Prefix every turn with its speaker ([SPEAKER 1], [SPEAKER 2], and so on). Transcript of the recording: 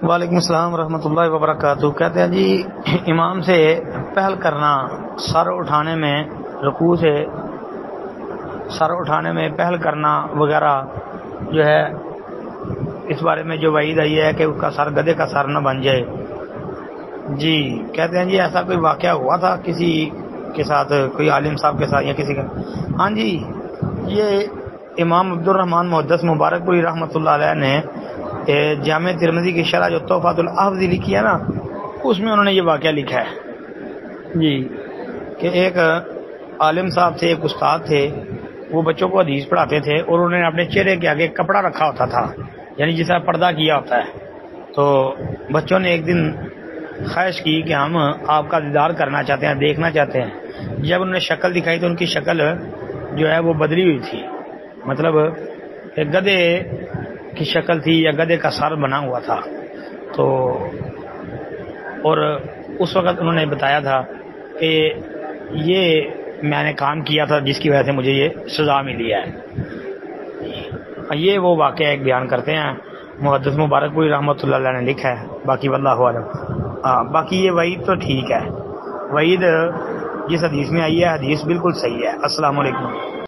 [SPEAKER 1] وعلیکم السلام ورحمۃ اللہ وبرکاتہ. کہتے ہیں جی امام سے پہل کرنا سر اٹھانے میں، رکوع سے سر اٹھانے میں پہل کرنا وغیرہ جو ہے، اس بارے میں جو وعید آئی ہے کہ اس کا سر گدھے کا سر نہ بن جائے. جی کہتے ہیں جی ایسا کوئی واقعہ ہوا تھا کسی کے ساتھ، کوئی عالم صاحب کے ساتھ یا کسی کا؟ ہاں جی، یہ امام عبد الرحمن محدث مبارک پوری رحمۃ اللہ علیہ نے جامع ترمذی کی شرح جو تحفۃ الحفظ لکھی ہے نا، اس میں انہوں نے یہ واقعہ لکھا ہے جی کہ ایک عالم صاحب تھے، ایک استاد تھے، وہ بچوں کو حدیث پڑھاتے تھے اور انہوں نے اپنے چہرے کے آگے کپڑا رکھا ہوتا تھا، یعنی جیسا پردہ کیا ہوتا ہے. تو بچوں نے ایک دن خواہش کی کہ ہم آپ کا دیدار کرنا چاہتے ہیں، دیکھنا چاہتے ہیں. جب انہوں نے شکل دکھائی تو ان کی شکل جو ہے وہ بدلی ہوئی تھی، مطلب ایک گدھے کی شکل تھی یا گدھے کا سر بنا ہوا تھا. تو اور اس وقت انہوں نے بتایا تھا کہ یہ میں نے کام کیا تھا جس کی وجہ سے مجھے یہ سزا ملی ہے. یہ وہ واقعہ ایک بیان کرتے ہیں، محدث مبارک پوری رحمۃ اللہ علیہ نے لکھا ہے. باقی واللہ عالم. باقی یہ وعید تو ٹھیک ہے، وعید جس حدیث میں آئی ہے حدیث بالکل صحیح ہے. السلام علیکم.